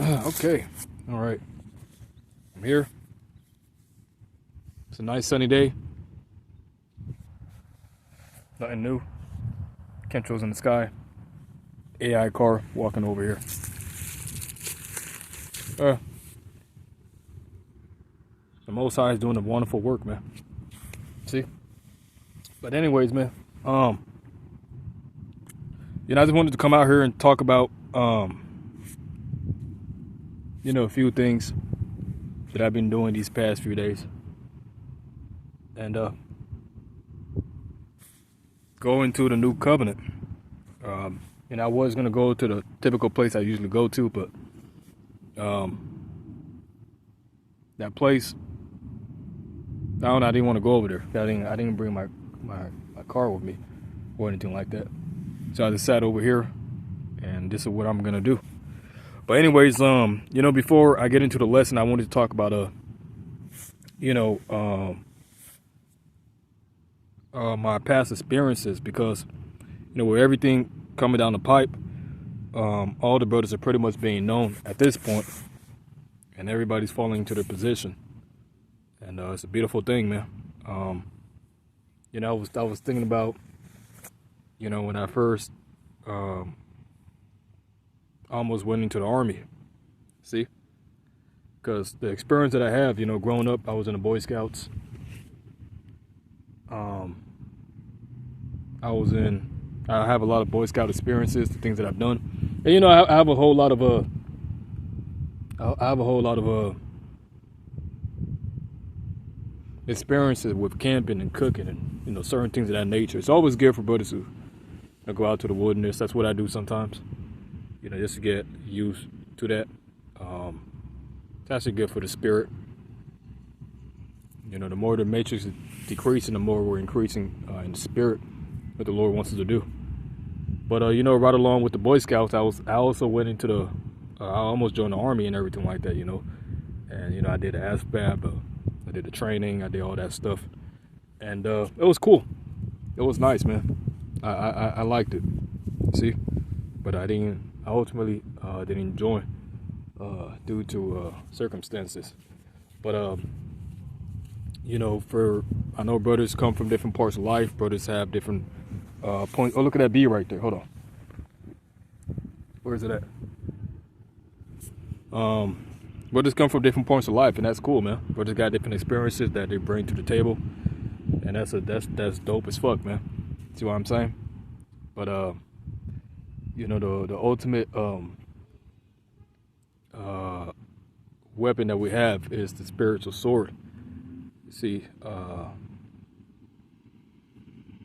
Okay, all right. I'm here. It's a nice sunny day. Nothing new. Chemtrails in the sky. AI car walking over here. The Most High is doing a wonderful work, man. See? But anyways, man. I just wanted to come out here and talk about, a few things that I've been doing these past few days. And go into the new covenant. I was going to go to the typical place I usually go to, but that place, I didn't want to go over there. I didn't bring my car with me or anything like that. So I just sat over here, and this is what I'm going to do. But anyways, before I get into the lesson, I wanted to talk about, my past experiences, because, with everything coming down the pipe, all the brothers are pretty much being known at this point, and everybody's falling into their position, and it's a beautiful thing, man. I was thinking about, when I first almost went into the army, see, because the experience that I have, growing up, I was in the Boy Scouts. I have a lot of Boy Scout experiences, the things that I've done, and I have a whole lot of experiences with camping and cooking and certain things of that nature. It's always good for brothers to go out to the wilderness. That's what I do sometimes, just to get used to that. It's actually good for the spirit. The more the matrix is decreasing, the more we're increasing in the spirit, what the Lord wants us to do. But right along with the Boy Scouts, I also went into the I almost joined the army and everything like that, and I did the ASVAB, I did the training, I did all that stuff, and it was cool. It was nice, man. I liked it. See, but I ultimately didn't join due to circumstances. But I know brothers come from different parts of life. Brothers have different points. Oh, look at that bee right there. Hold on. Where is it at? Brothers come from different points of life, and that's cool, man. Brothers got different experiences that they bring to the table, and that's dope as fuck, man. See what I'm saying? But the ultimate weapon that we have is the spiritual sword. See,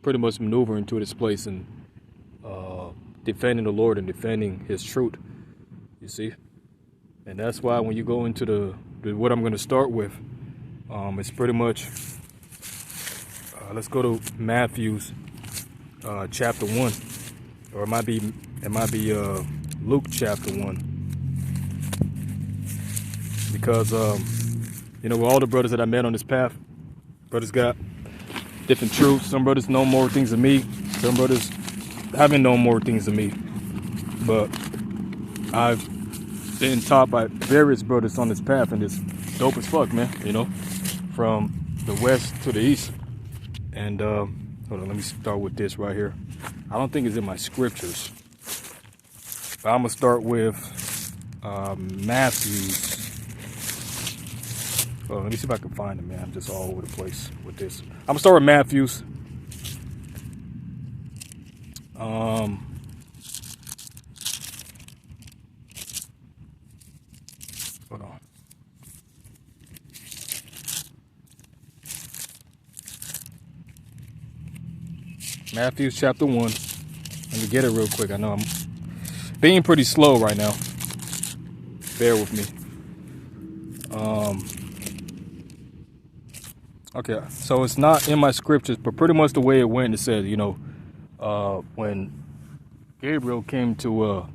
pretty much maneuvering to this place and defending the Lord and defending His truth. You see, and that's why when you go into the what I'm going to start with, it's pretty much. Let's go to Matthew's chapter 1, or it might be Luke chapter 1, because with all the brothers that I met on this path, brothers got different truths. Some brothers know more things than me. Some brothers haven't known more things than me. But I've been taught by various brothers on this path, and it's dope as fuck, man. From the west to the east. And hold on, let me start with this right here. I don't think it's in my scriptures, but I'm gonna start with Matthew. Let me see if I can find it, man. I'm just all over the place with this. I'm gonna start with Matthew's. Hold on. Matthew chapter 1. Let me get it real quick. I know I'm being pretty slow right now. Bear with me. Okay, so it's not in my scriptures, but pretty much the way it went, it says, when Gabriel came to,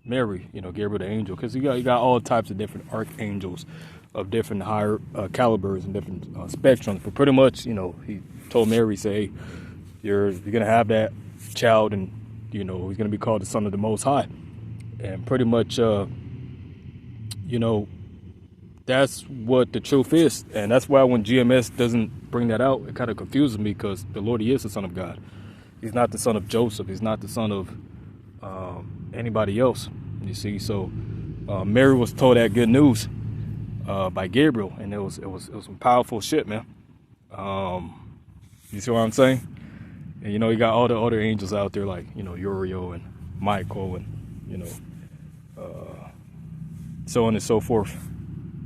Mary, Gabriel the angel, because you got all types of different archangels of different higher calibers and different spectrums. But pretty much, he told Mary, say, you're gonna have that child, and he's gonna be called the Son of the Most High. And pretty much you know, that's what the truth is. And that's why when GMS doesn't bring that out, it kind of confuses me, because the Lord, he is the Son of God. He's not the son of Joseph. He's not the son of anybody else. You see, so Mary was told that good news by Gabriel, and it was some powerful shit, man. You see what I'm saying? And you know, you got all the other angels out there, like, you know, Uriel and Michael, and you know, so on and so forth,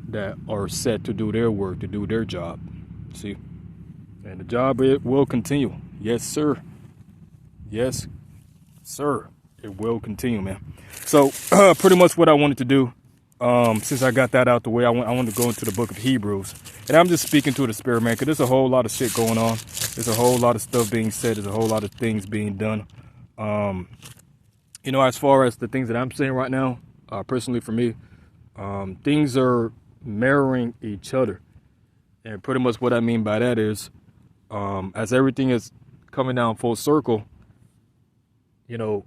that are set to do their work, to do their job. See, and the job, it will continue. Yes, sir. Yes, sir. It will continue, man. So pretty much what I wanted to do, since I got that out the way, I want to go into the book of Hebrews. And I'm just speaking to the spirit, man, because there's a whole lot of shit going on. There's a whole lot of stuff being said. There's a whole lot of things being done. You know, as far as the things that I'm saying right now, personally for me, things are mirroring each other. And pretty much what I mean by that is, as everything is coming down full circle, you know,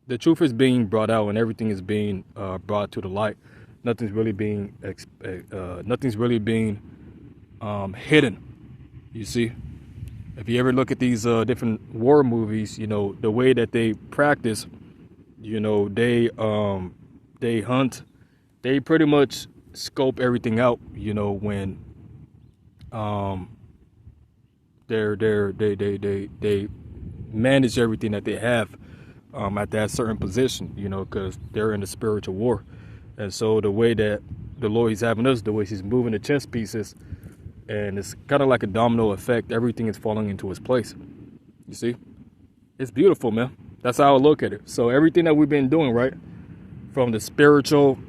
the truth is being brought out, and everything is being brought to the light. Nothing's really being hidden. You see, if you ever look at these different war movies, you know, the way that they practice, you know, they hunt, they pretty much scope everything out. You know, when they manage everything that they have at that certain position, you know, because they're in the spiritual war. And so the way that the Lord is having us, the way he's moving the chess pieces, and it's kind of like a domino effect, everything is falling into its place. You see, it's beautiful, man. That's how I look at it. So everything that we've been doing, right, from the spiritual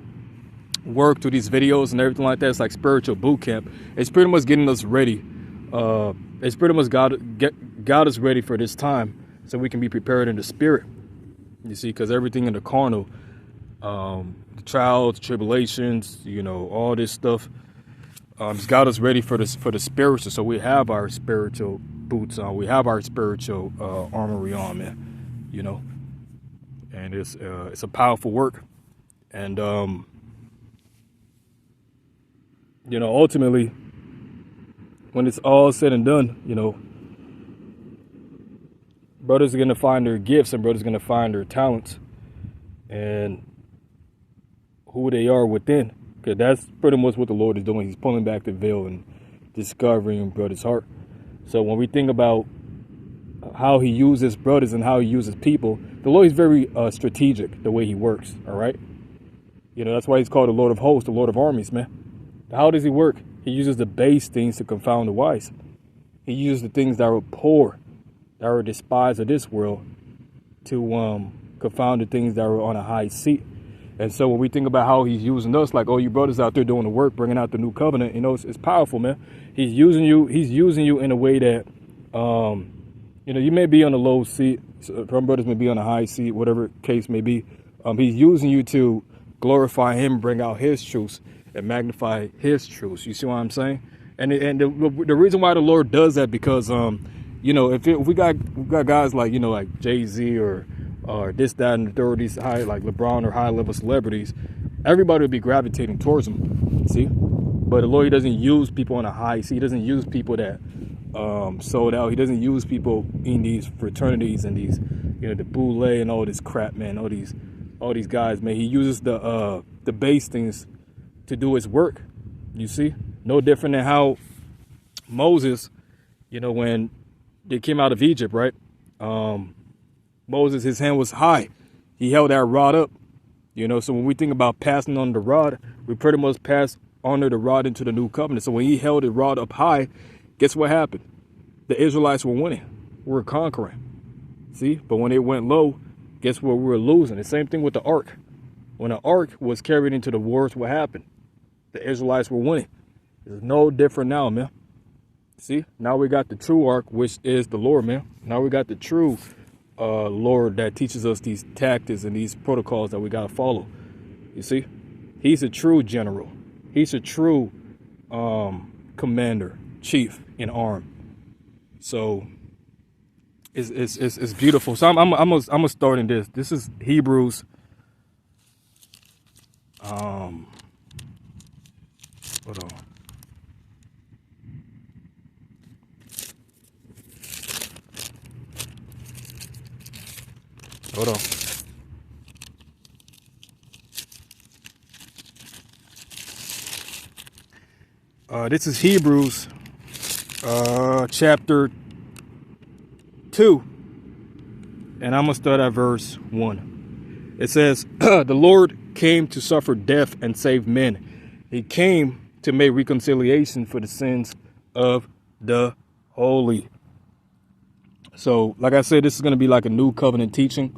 work to these videos and everything like that, it's like spiritual boot camp. It's pretty much getting us ready. It's pretty much got us ready for this time, so we can be prepared in the spirit. You see, because everything in the carnal, the trials, tribulations, you know, all this stuff, it's got us ready for the spiritual. So we have our spiritual boots on, we have our spiritual armory on, man. You know, and it's a powerful work, and you know, ultimately, when it's all said and done, you know, brothers are going to find their gifts, and brothers are going to find their talents and who they are within. Because that's pretty much what the Lord is doing. He's pulling back the veil and discovering brothers' heart. So when we think about how he uses brothers and how he uses people, the Lord is very strategic, the way he works, all right? You know, that's why he's called the Lord of hosts, the Lord of armies, man. How does he work? He uses the base things to confound the wise. He uses the things that are poor, that are despised of this world, to confound the things that are on a high seat. And so when we think about how he's using us, like, oh, you brothers out there doing the work, bringing out the new covenant, you know, it's powerful, man. He's using you in a way that, you know, you may be on a low seat, some brothers may be on a high seat, whatever case may be. He's using you to glorify him, bring out his truths, and magnify his truths. You see what I'm saying? And the reason why the Lord does that, because you know, if we got guys like, you know, like Jay-Z or this, that, and the third, these high, like LeBron or high level celebrities, everybody would be gravitating towards them. See, but the Lord, he doesn't use people on a high seat. He doesn't use people that sold out. He doesn't use people in these fraternities and these, you know, the boule and all this crap, man. All these guys, man. He uses the base things to do his work. You see, no different than how Moses, you know, when they came out of Egypt, right? Moses, his hand was high. He held that rod up, you know. So when we think about passing on the rod, we pretty much pass under the rod into the new covenant. So when he held the rod up high, guess what happened? The Israelites were winning. We were conquering. See? But when it went low, guess what? We were losing. The same thing with the ark. When the ark was carried into the wars, what happened? The Israelites were winning. It's no different now, man. See? Now we got the true ark, which is the Lord, man. Now we got the true Lord that teaches us these tactics and these protocols that we got to follow. You see? He's a true general. He's a true commander, chief in arm. So it's beautiful. So I'm gonna start in this. This is Hebrews Hold on. Hold on. This is Hebrews chapter 2. And I'm going to start at verse 1. It says, the Lord came to suffer death and save men. He came to make reconciliation for the sins of the holy. So, like I said, this is going to be like a new covenant teaching.